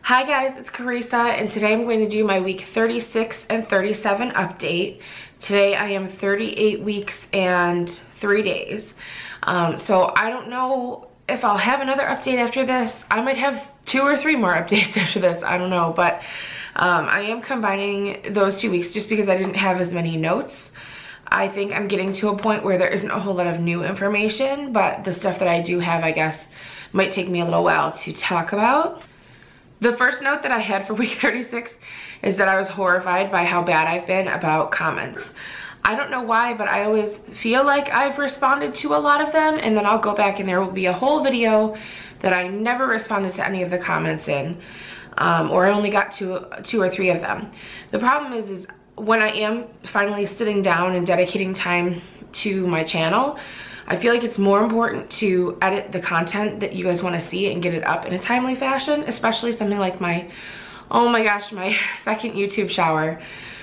Hi guys, it's Carissa, and today I'm going to do my week 36 and 37 update. Today I am 38 weeks and 3 days. So I don't know if I'll have another update after this. I might have 2 or 3 more updates after this, I don't know, but I am combining those 2 weeks just because I didn't have as many notes. I think I'm getting to a point where there isn't a whole lot of new information, but the stuff that I do have, I guess, might take me a little while to talk about. The first note that I had for week 36 is that I was horrified by how bad I've been about comments. I don't know why, but I always feel like I've responded to a lot of them, and then I'll go back and there will be a whole video that I never responded to any of the comments in, or I only got two or three of them. The problem is when I am finally sitting down and dedicating time to my channel, I feel like it's more important to edit the content that you guys want to see and get it up in a timely fashion, especially something like my, oh my gosh, my second YouTube shower.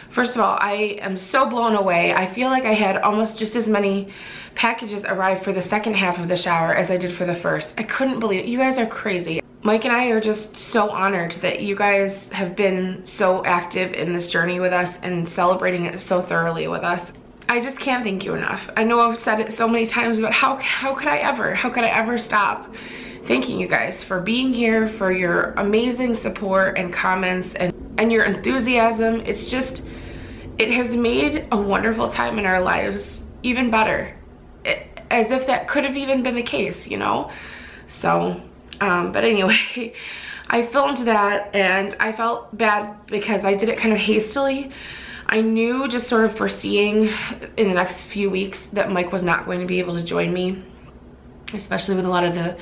First of all, I am so blown away. I feel like I had almost just as many packages arrive for the second half of the shower as I did for the first. I couldn't believe it. You guys are crazy. Mike and I are just so honored that you guys have been so active in this journey with us and celebrating it so thoroughly with us. I just can't thank you enough. I know I've said it so many times, but how could I ever stop thanking you guys for being here, for your amazing support and comments and your enthusiasm. It's just, it has made a wonderful time in our lives even better. As if that could have even been the case, you know? So, but anyway, I filmed that and I felt bad because I did it kind of hastily. I knew, just sort of foreseeing in the next few weeks, that Mike was not going to be able to join me, especially with a lot of the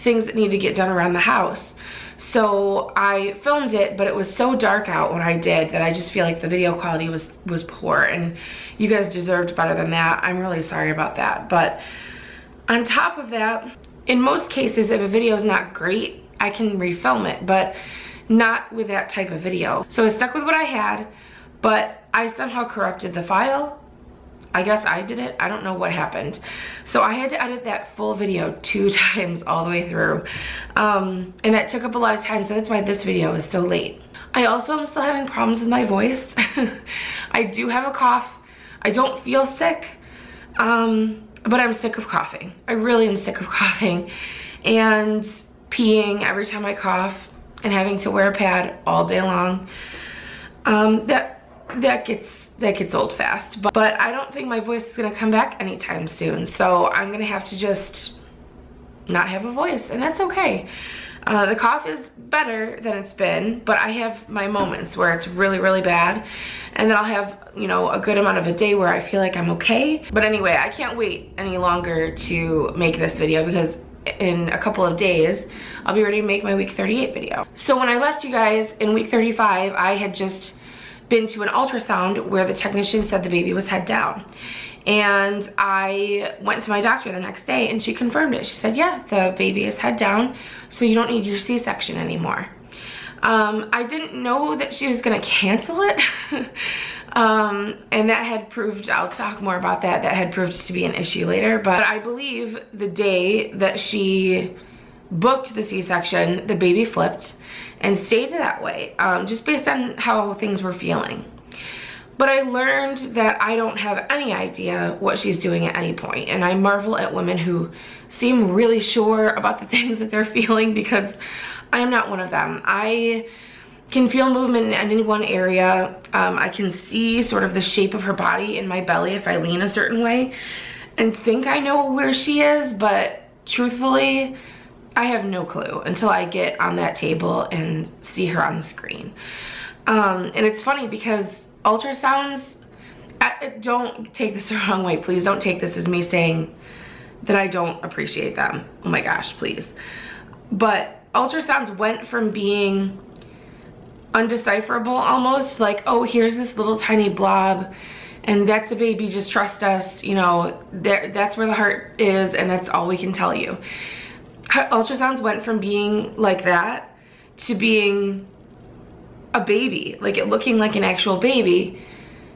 things that need to get done around the house. So I filmed it, but it was so dark out when I did that I just feel like the video quality was poor, and you guys deserved better than that. I'm really sorry about that. But on top of that, in most cases, if a video is not great, I can refilm it, but not with that type of video. So I stuck with what I had, but I somehow corrupted the file. I guess I did it. I don't know what happened. So I had to edit that full video 2 times all the way through. And that took up a lot of time, so that's why this video is so late. I also am still having problems with my voice. I do have a cough. I don't feel sick, but I'm sick of coughing. I really am sick of coughing and peeing every time I cough and having to wear a pad all day long. That gets old fast, but I don't think my voice is gonna come back anytime soon, so I'm gonna have to just not have a voice, and that's okay. The cough is better than it's been, but I have my moments where it's really, really bad, and then I'll have, you know, a good amount of a day where I feel like I'm okay. But anyway, I can't wait any longer to make this video because in a couple of days I'll be ready to make my week 38 video. So when I left you guys in week 35, I had just been to an ultrasound where the technician said the baby was head down, and I went to my doctor the next day and she confirmed it. She said, yeah, the baby is head down, so you don't need your C-section anymore. I didn't know that she was gonna cancel it. And that had proved, I'll talk more about that, that had proved to be an issue later, but I believe the day that she booked the C-section, the baby flipped and stayed that way, just based on how things were feeling. But I learned that I don't have any idea what she's doing at any point, and I marvel at women who seem really sure about the things that they're feeling, because I am not one of them. I can feel movement in any one area. I can see sort of the shape of her body in my belly if I lean a certain way and think I know where she is, but truthfully, I have no clue until I get on that table and see her on the screen. And it's funny because ultrasounds, don't take this the wrong way, please don't take this as me saying that I don't appreciate them. Oh my gosh, please. But ultrasounds went from being undecipherable almost, like, oh, here's this little tiny blob and that's a baby, just trust us, you know, that's where the heart is and that's all we can tell you. Ultrasounds went from being like that to being a baby, like it looking like an actual baby,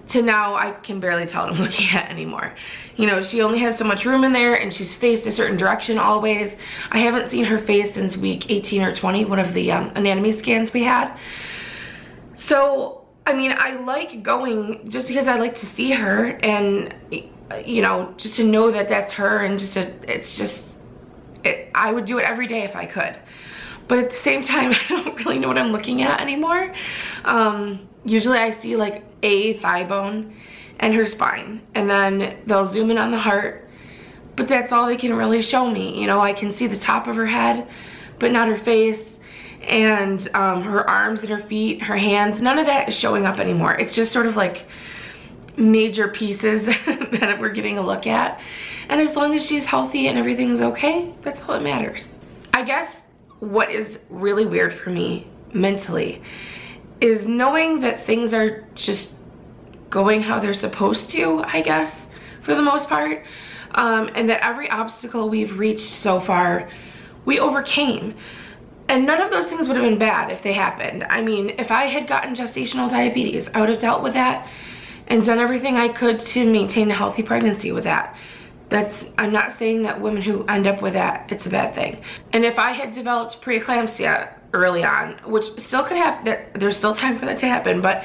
to now I can barely tell what I'm looking at anymore. You know, she only has so much room in there, and she's faced a certain direction always. I haven't seen her face since week 18 or 20, one of the anatomy scans we had. So, I mean, I like going just because I like to see her, and, you know, just to know that that's her, and just I would do it every day if I could. But at the same time, I don't really know what I'm looking at anymore. Usually I see like a thigh bone and her spine, and then they'll zoom in on the heart, but that's all they can really show me. You know, I can see the top of her head, but not her face, and her arms and her feet, her hands, none of that is showing up anymore. It's just sort of like major pieces that we're getting a look at. And as long as she's healthy and everything's okay, that's all that matters. I guess what is really weird for me mentally is knowing that things are just going how they're supposed to, I guess, for the most part, and that every obstacle we've reached so far, we overcame. And none of those things would have been bad if they happened. I mean, if I had gotten gestational diabetes, I would have dealt with that and done everything I could to maintain a healthy pregnancy with that. I'm not saying that women who end up with that, it's a bad thing. And if I had developed preeclampsia early on, which still could happen, there's still time for that to happen, but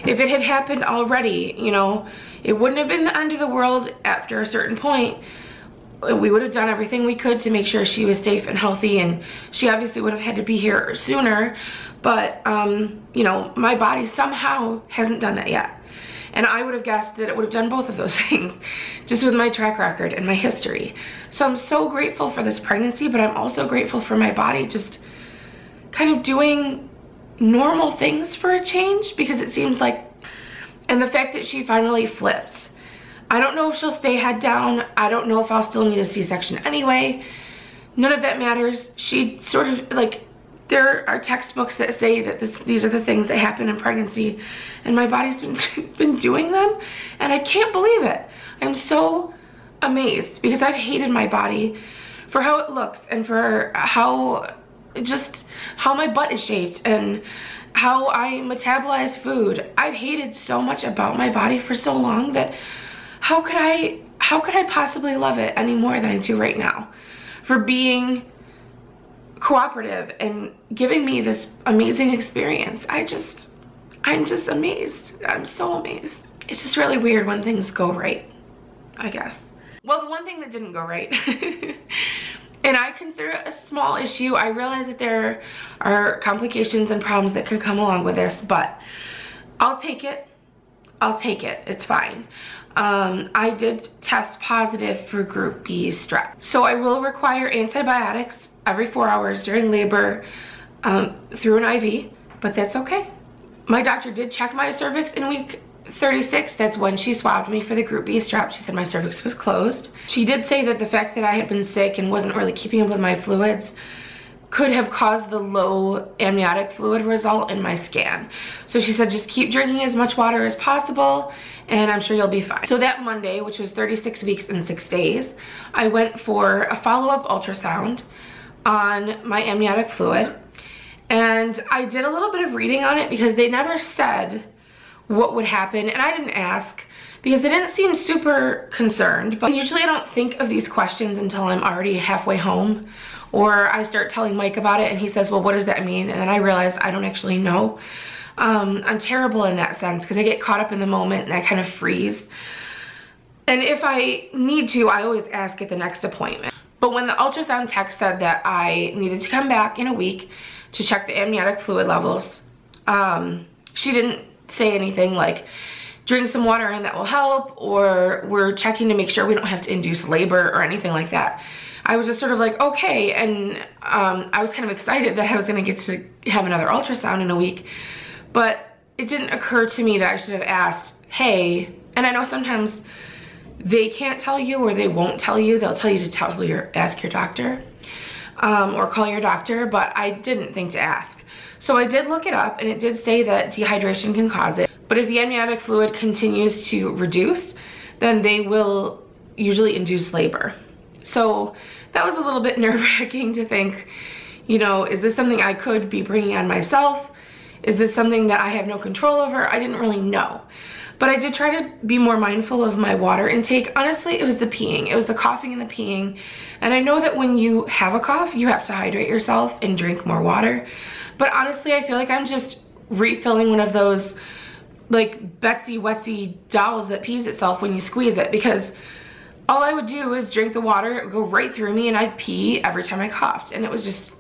if it had happened already, you know, it wouldn't have been the end of the world after a certain point. We would have done everything we could to make sure she was safe and healthy, and she obviously would have had to be here sooner, but, you know, my body somehow hasn't done that yet. And I would have guessed that it would have done both of those things, just with my track record and my history. So I'm so grateful for this pregnancy, but I'm also grateful for my body just kind of doing normal things for a change, because it seems like, and the fact that she finally flipped. I don't know if she'll stay head down. I don't know if I'll still need a C-section anyway. None of that matters. She sort of, like, there are textbooks that say that these are the things that happen in pregnancy, and my body's been doing them, and I can't believe it. I'm so amazed, because I've hated my body for how it looks, and for how my butt is shaped, and how I metabolize food. I've hated so much about my body for so long that how could I possibly love it any more than I do right now, for being cooperative and giving me this amazing experience. I'm just amazed. I'm so amazed. It's just really weird when things go right, I guess. Well, the one thing that didn't go right, and I consider it a small issue. I realize that there are complications and problems that could come along with this, but I'll take it. I'll take it. It's fine. I did test positive for group B strep. So I will require antibiotics every 4 hours during labor through an IV, but that's okay. My doctor did check my cervix in week 36. That's when she swabbed me for the group B strep. She said my cervix was closed. She did say that the fact that I had been sick and wasn't really keeping up with my fluids could have caused the low amniotic fluid result in my scan. So she said just keep drinking as much water as possible, and I'm sure you'll be fine. So that Monday, which was 36 weeks and 6 days, I went for a follow-up ultrasound on my amniotic fluid, and I did a little bit of reading on it because they never said what would happen, and I didn't ask because they didn't seem super concerned. But usually I don't think of these questions until I'm already halfway home, or I start telling Mike about it and he says, well, what does that mean? And then I realize I don't actually know. I'm terrible in that sense because I get caught up in the moment and I kind of freeze. And if I need to, I always ask at the next appointment. But when the ultrasound tech said that I needed to come back in a week to check the amniotic fluid levels, she didn't say anything like, drink some water and that will help, or we're checking to make sure we don't have to induce labor or anything like that. I was just sort of like, okay, and I was kind of excited that I was gonna get to have another ultrasound in a week, but it didn't occur to me that I should have asked, hey, and I know sometimes they can't tell you or they won't tell you. They'll tell you to ask your doctor or call your doctor, but I didn't think to ask. So I did look it up, and it did say that dehydration can cause it, but if the amniotic fluid continues to reduce, then they will usually induce labor. So that was a little bit nerve-wracking to think, you know, is this something I could be bringing on myself? Is this something that I have no control over? I didn't really know. But I did try to be more mindful of my water intake. Honestly, it was the peeing. It was the coughing and the peeing. And I know that when you have a cough, you have to hydrate yourself and drink more water. But honestly, I feel like I'm just refilling one of those like Betsy Wetsy dolls that pees itself when you squeeze it, because all I would do is drink the water, it would go right through me, and I'd pee every time I coughed. And it was just,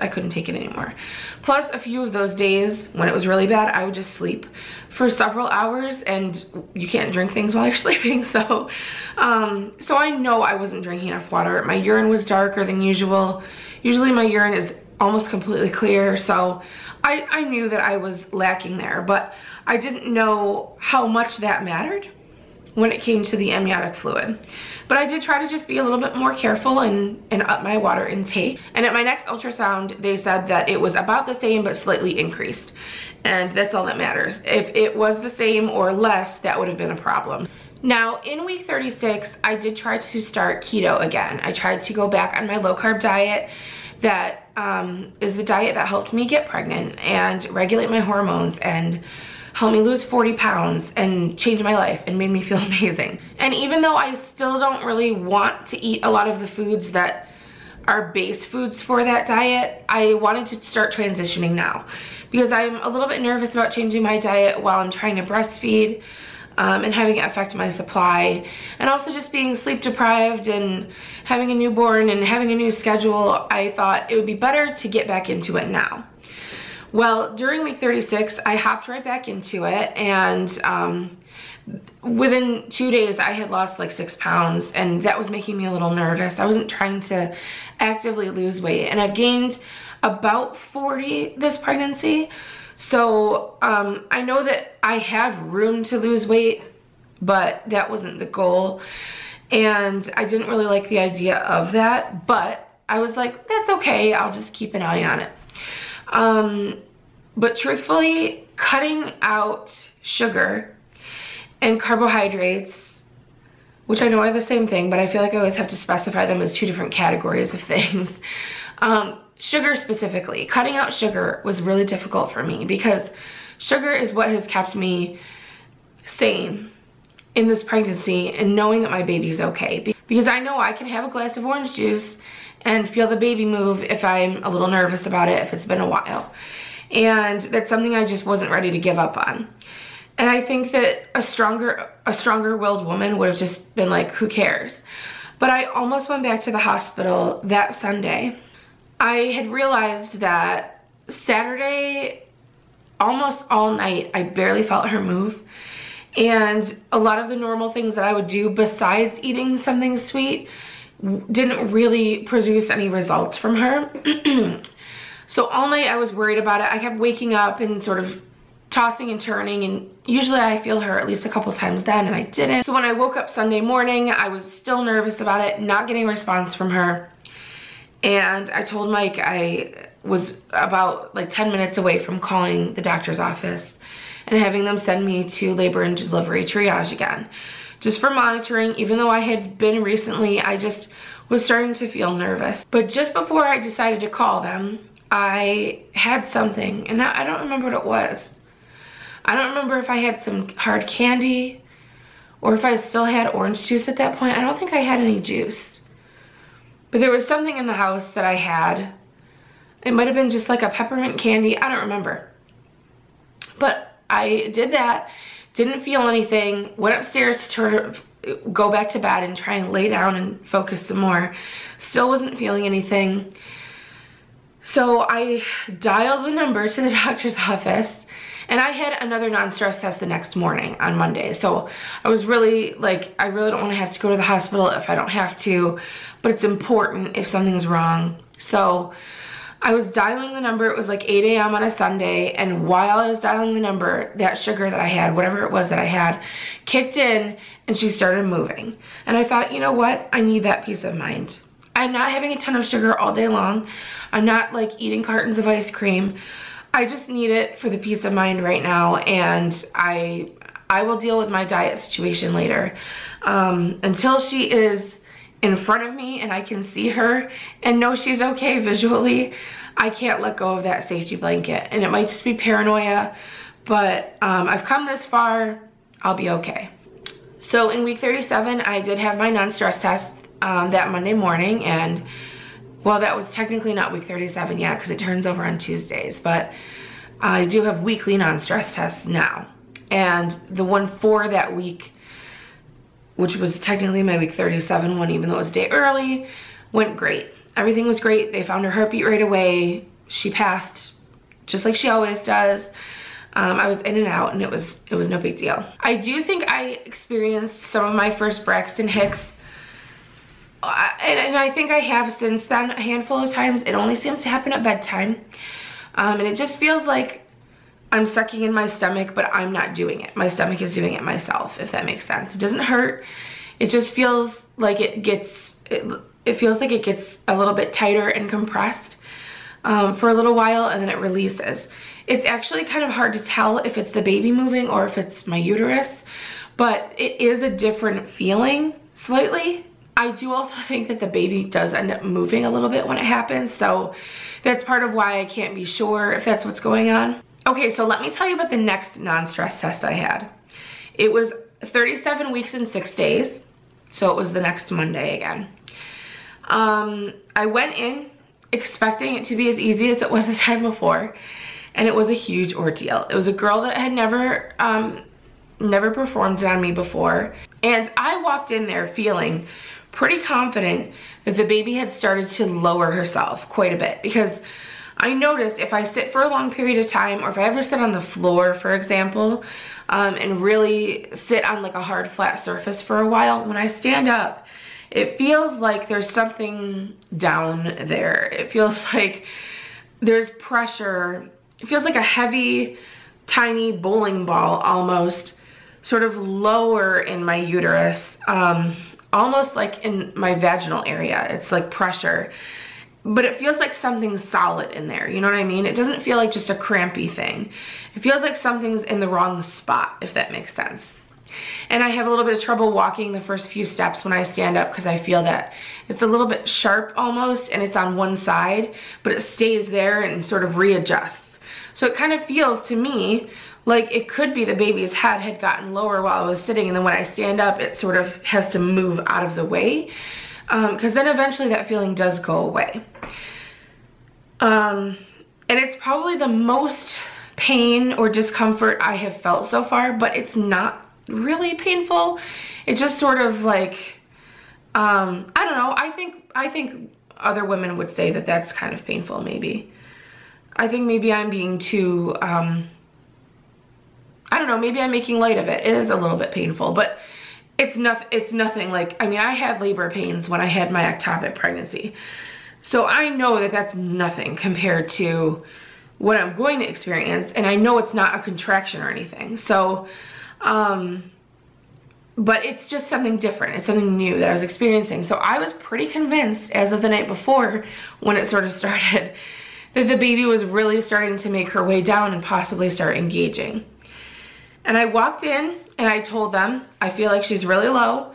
I couldn't take it anymore. Plus, a few of those days when it was really bad, I would just sleep for several hours, and you can't drink things while you're sleeping. So I know I wasn't drinking enough water. My urine was darker than usual. Usually my urine is almost completely clear, so I knew that I was lacking there, but I didn't know how much that mattered when it came to the amniotic fluid. But I did try to just be a little bit more careful and up my water intake. And at my next ultrasound, they said that it was about the same but slightly increased. And that's all that matters. If it was the same or less, that would have been a problem. Now, in week 36, I did try to start keto again. I tried to go back on my low-carb diet. That is the diet that helped me get pregnant and regulate my hormones and helped me lose 40 pounds and change my life and made me feel amazing. And even though I still don't really want to eat a lot of the foods that are base foods for that diet, I wanted to start transitioning now because I'm a little bit nervous about changing my diet while I'm trying to breastfeed and having it affect my supply, and also just being sleep deprived and having a newborn and having a new schedule. I thought it would be better to get back into it now. Well, during week 36, I hopped right back into it, and within 2 days, I had lost like 6 pounds, and that was making me a little nervous. I wasn't trying to actively lose weight, and I've gained about 40 this pregnancy. So I know that I have room to lose weight, but that wasn't the goal, and I didn't really like the idea of that, but I was like, that's okay, I'll just keep an eye on it. But truthfully, cutting out sugar and carbohydrates, which I know are the same thing, but I feel like I always have to specify them as two different categories of things. Sugar specifically, cutting out sugar was really difficult for me because sugar is what has kept me sane in this pregnancy and knowing that my baby's okay. Because I know I can have a glass of orange juice and feel the baby move if I'm a little nervous about it, if it's been a while. And that's something I just wasn't ready to give up on. And I think that a stronger-willed woman would have just been like, who cares? But I almost went back to the hospital that Sunday. I had realized that Saturday, almost all night, I barely felt her move. And a lot of the normal things that I would do besides eating something sweet didn't really produce any results from her. So all night I was worried about it. I kept waking up and sort of tossing and turning, and usually I feel her at least a couple times then, and I didn't. So when I woke up Sunday morning, I was still nervous about it, not getting a response from her. And I told Mike I was about like 10 minutes away from calling the doctor's office and having them send me to labor and delivery triage again, just for monitoring. Even though I had been recently, I just was starting to feel nervous. But just before I decided to call them, I had something, and I don't remember what it was. I don't remember if I had some hard candy or if I still had orange juice at that point. I don't think I had any juice. But there was something in the house that I had. It might have been just like a peppermint candy. I don't remember. But I did that, didn't feel anything, went upstairs to sort of go back to bed and try and lay down and focus some more. Still wasn't feeling anything. So I dialed the number to the doctor's office, and I had another non-stress test the next morning on Monday. So I was really like, I really don't want to have to go to the hospital if I don't have to, but it's important if something's wrong. So I was dialing the number. It was like 8 a.m. on a Sunday, and while I was dialing the number, that sugar that I had, whatever it was that I had, kicked in, and she started moving. And I thought, you know what? I need that peace of mind. I'm not having a ton of sugar all day long. I'm not like eating cartons of ice cream. I just need it for the peace of mind right now, and I will deal with my diet situation later. Until she is in front of me and I can see her and know she's okay visually, I can't let go of that safety blanket. And it might just be paranoia, but I've come this far, I'll be okay. So in week 37, I did have my non-stress test that Monday morning, and well, that was technically not week 37 yet because it turns over on Tuesdays, but I do have weekly non-stress tests now. And the one for that week, which was technically my week 37 one, even though it was a day early, went great. Everything was great. They found her heartbeat right away. She passed just like she always does. I was in and out, and it was no big deal. I do think I experienced some of my first Braxton Hicks, and I think I have since then a handful of times. It only seems to happen at bedtime, and it just feels like I'm sucking in my stomach, but I'm not doing it. My stomach is doing it myself, if that makes sense. It doesn't hurt. It just feels like it feels like it gets a little bit tighter and compressed for a little while, and then it releases. It's actually kind of hard to tell if it's the baby moving or if it's my uterus, but it is a different feeling slightly. I do also think that the baby does end up moving a little bit when it happens, so that's part of why I can't be sure if that's what's going on. Okay, so let me tell you about the next non-stress test I had. It was 37 weeks and 6 days, so it was the next Monday again. I went in expecting it to be as easy as it was the time before, and it was a huge ordeal. It was a girl that had never performed on me before, and I walked in there feeling pretty confident that the baby had started to lower herself quite a bit, because I noticed if I sit for a long period of time, or if I ever sit on the floor, for example, and really sit on like a hard flat surface for a while, when I stand up, it feels like there's something down there. It feels like there's pressure. It feels like a heavy, tiny bowling ball almost, sort of lower in my uterus, almost like in my vaginal area. It's like pressure, but it feels like something's solid in there. You know what I mean? It doesn't feel like just a crampy thing. It feels like something's in the wrong spot, if that makes sense. And I have a little bit of trouble walking the first few steps when I stand up, because I feel that it's a little bit sharp almost, and it's on one side, but it stays there and sort of readjusts. So it kind of feels to me like it could be the baby's head had gotten lower while I was sitting, and then when I stand up, it sort of has to move out of the way, because then eventually that feeling does go away. And it's probably the most pain or discomfort I have felt so far, but it's not really painful. It's just sort of like, I don't know, I think other women would say that that's kind of painful, maybe. I think maybe I'm being too, I don't know, maybe I'm making light of it. It is a little bit painful, but it's nothing like, I mean, I had labor pains when I had my ectopic pregnancy. So I know that that's nothing compared to what I'm going to experience, and I know it's not a contraction or anything. So, but it's just something different. It's something new that I was experiencing. So I was pretty convinced as of the night before, when it sort of started, that the baby was really starting to make her way down and possibly start engaging. And I walked in and I told them, I feel like she's really low.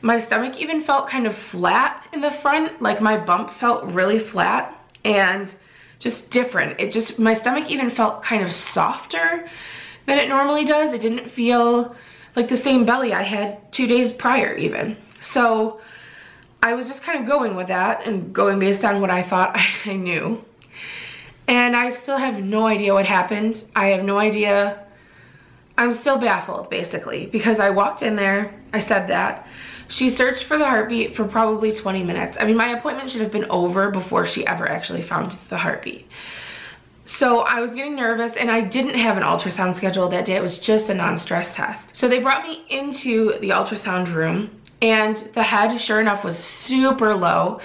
My stomach even felt kind of flat in the front, like my bump felt really flat and just different. My stomach even felt kind of softer than it normally does. It didn't feel like the same belly I had 2 days prior even. So I was just kind of going with that and going based on what I thought I knew. And I still have no idea what happened. I have no idea. I'm still baffled, basically, because I walked in there, I said that. She searched for the heartbeat for probably 20 minutes. I mean, my appointment should have been over before she ever actually found the heartbeat. So I was getting nervous, and I didn't have an ultrasound scheduled that day. It was just a non-stress test. So they brought me into the ultrasound room, and the head, sure enough, was super low,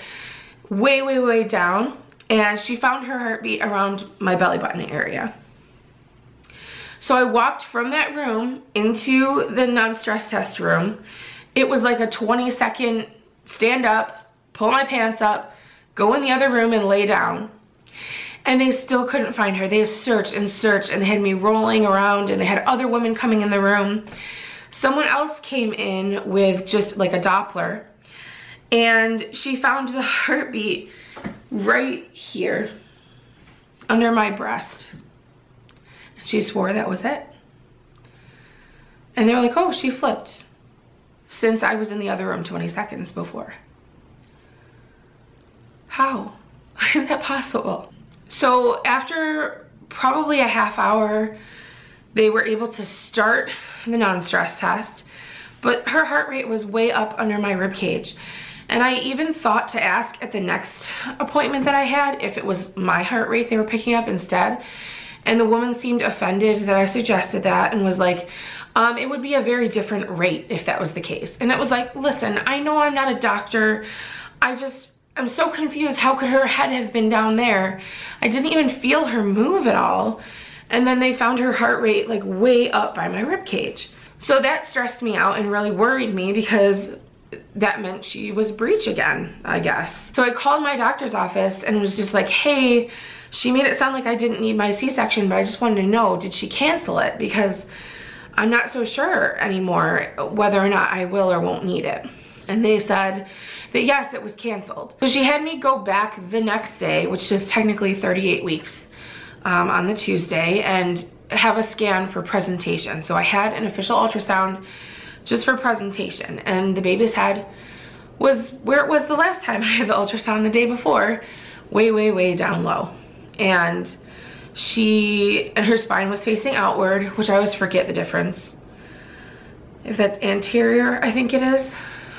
way, way, way down. And she found her heartbeat around my belly button area. So I walked from that room into the non-stress test room. It was like a 20-second stand up, pull my pants up, go in the other room and lay down. And they still couldn't find her. They searched and searched, and they had me rolling around, and they had other women coming in the room. Someone else came in with just like a Doppler, and she found the heartbeat right here. under my breast. She swore that was it. And they were like, oh, she flipped since I was in the other room 20 seconds before. How? How is that possible? So after probably a half hour, they were able to start the non-stress test, but her heart rate was way up under my rib cage. And I even thought to ask at the next appointment that I had if it was my heart rate they were picking up instead. And the woman seemed offended that I suggested that and was like, it would be a very different rate if that was the case. And it was like, listen, I know I'm not a doctor. I'm so confused. How could her head have been down there? I didn't even feel her move at all. And then they found her heart rate like way up by my rib cage. So that stressed me out and really worried me because that meant she was breech again, I guess. So I called my doctor's office and was just like, hey, she made it sound like I didn't need my C-section, but I just wanted to know, did she cancel it? Because I'm not so sure anymore whether or not I will or won't need it. And they said that yes, it was canceled. So she had me go back the next day, which is technically 38 weeks on the Tuesday, and have a scan for presentation. So I had an official ultrasound just for presentation, and the baby's head was where it was the last time I had the ultrasound the day before, way, way, way down low. And her spine was facing outward, which I always forget the difference. If that's anterior, I think it is.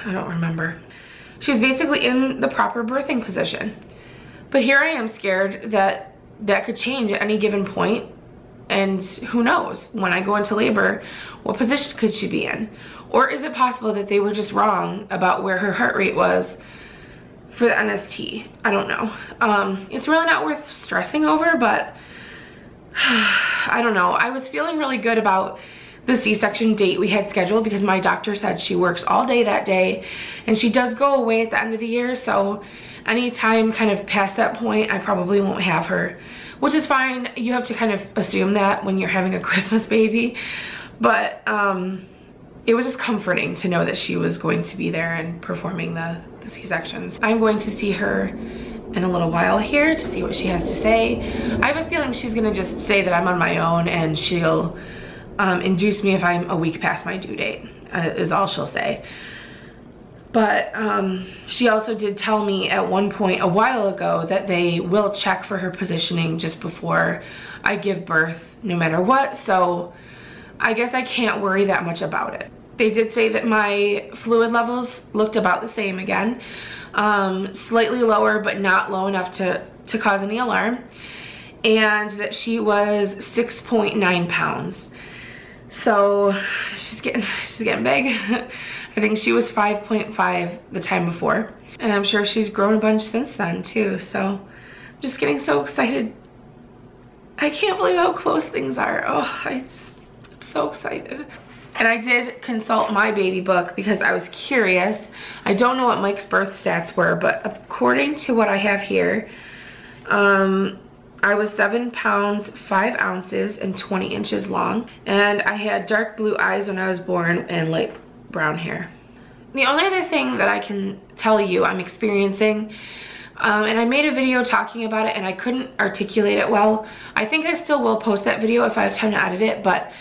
I don't remember. She's basically in the proper birthing position. But here I am scared that that could change at any given point. And who knows, when I go into labor, what position could she be in? Or is it possible that they were just wrong about where her heart rate was for the NST? I don't know. It's really not worth stressing over, but I don't know. I was feeling really good about the C-section date we had scheduled because my doctor said she works all day that day and she does go away at the end of the year. So any time kind of past that point, I probably won't have her, which is fine. You have to kind of assume that when you're having a Christmas baby. But it was just comforting to know that she was going to be there and performing the C-sections. I'm going to see her in a little while here to see what she has to say. I have a feeling she's gonna just say that I'm on my own and she'll induce me if I'm a week past my due date, is all she'll say. But she also did tell me at one point a while ago that they will check for her positioning just before I give birth no matter what, so I guess I can't worry that much about it. They did say that my fluid levels looked about the same again, slightly lower but not low enough to cause any alarm, and that she was 6.9 pounds. So she's getting big. I think she was 5.5 the time before, and I'm sure she's grown a bunch since then too. So I'm just getting so excited. I can't believe how close things are. Oh, I'm so excited. And I did consult my baby book because I was curious. I don't know what Mike's birth stats were, but according to what I have here, I was 7 pounds, 5 ounces, and 20 inches long. And I had dark blue eyes when I was born and light brown hair. The only other thing that I can tell you I'm experiencing, and I made a video talking about it and I couldn't articulate it well. I think I still will post that video if I have time to edit it, but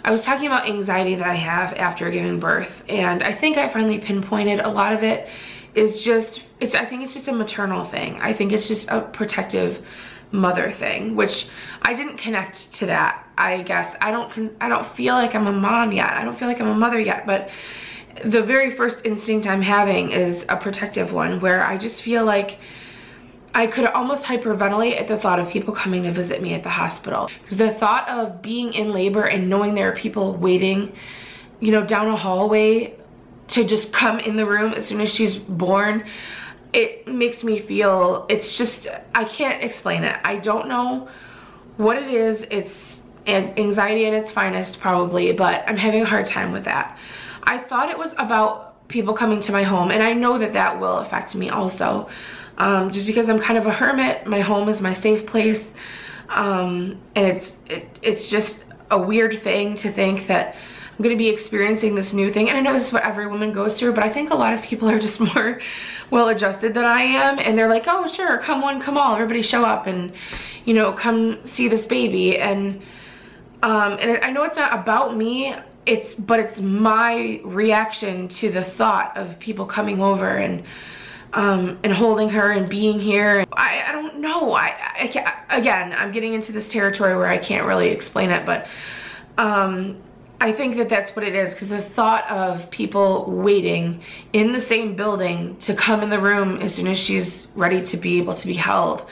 I was talking about anxiety that I have after giving birth, and I think I finally pinpointed a lot of it is just, I think it's just a maternal thing. I think it's just a protective mother thing, which I didn't connect to that. I guess I don't feel like I'm a mom yet. I don't feel like I'm a mother yet, but the very first instinct I'm having is a protective one where I just feel like I could almost hyperventilate at the thought of people coming to visit me at the hospital. Because the thought of being in labor and knowing there are people waiting, you know, down a hallway to just come in the room as soon as she's born, it makes me feel, it's just, I can't explain it. I don't know what it is. It's anxiety at its finest probably, but I'm having a hard time with that. I thought it was about people coming to my home, and I know that that will affect me also. Just because I'm kind of a hermit, my home is my safe place, and it's just a weird thing to think that I'm going to be experiencing this new thing. And I know this is what every woman goes through, but I think a lot of people are just more well adjusted than I am, and they're like, oh sure, come one, come all, everybody show up, and you know, come see this baby. And I know it's not about me, but it's my reaction to the thought of people coming over and holding her and being here. I don't know. I can't, again, I'm getting into this territory where I can't really explain it, but I think that that's what it is, because the thought of people waiting in the same building to come in the room as soon as she's ready to be able to be held,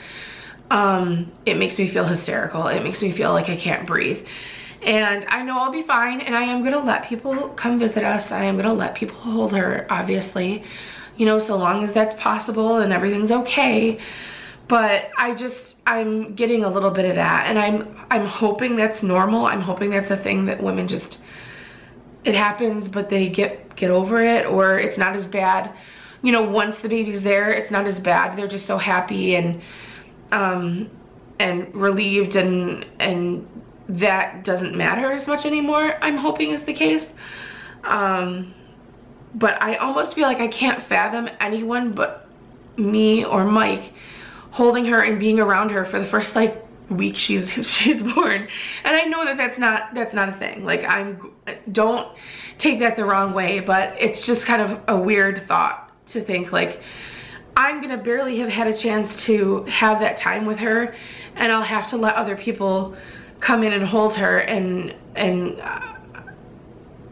it makes me feel hysterical. It makes me feel like I can't breathe. And I know I'll be fine, and I am gonna let people come visit us. I am gonna let people hold her, obviously, you know, so long as that's possible and everything's okay. But I'm getting a little bit of that, and I'm hoping that's normal. I'm hoping that's a thing that women just, it happens, but they get over it, or it's not as bad. You know, once the baby's there, it's not as bad. They're just so happy and relieved, and that doesn't matter as much anymore, I'm hoping is the case. But I almost feel like I can't fathom anyone but me or Mike holding her and being around her for the first like week she's born. And I know that that's not a thing. Like, don't take that the wrong way, but it's just kind of a weird thought to think like I'm gonna barely have had a chance to have that time with her, and I'll have to let other people come in and hold her, and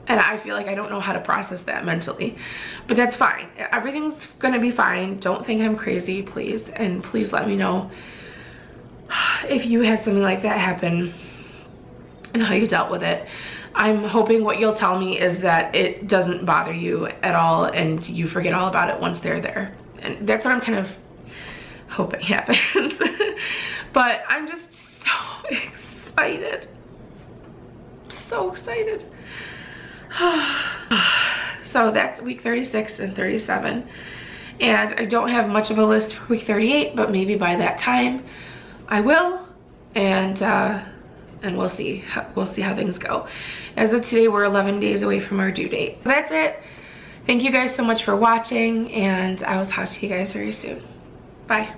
I feel like I don't know how to process that mentally. But that's fine. Everything's gonna be fine. Don't think I'm crazy, please. And please let me know if you had something like that happen and how you dealt with it. I'm hoping what you'll tell me is that it doesn't bother you at all and you forget all about it once they're there. And that's what I'm kind of hoping happens. But I'm just so excited. I'm so excited. So that's week 36 and 37, and I don't have much of a list for week 38, but maybe by that time I will, and we'll see how things go. As of today, we're 11 days away from our due date. That's it. Thank you guys so much for watching, and I will talk to you guys very soon. Bye.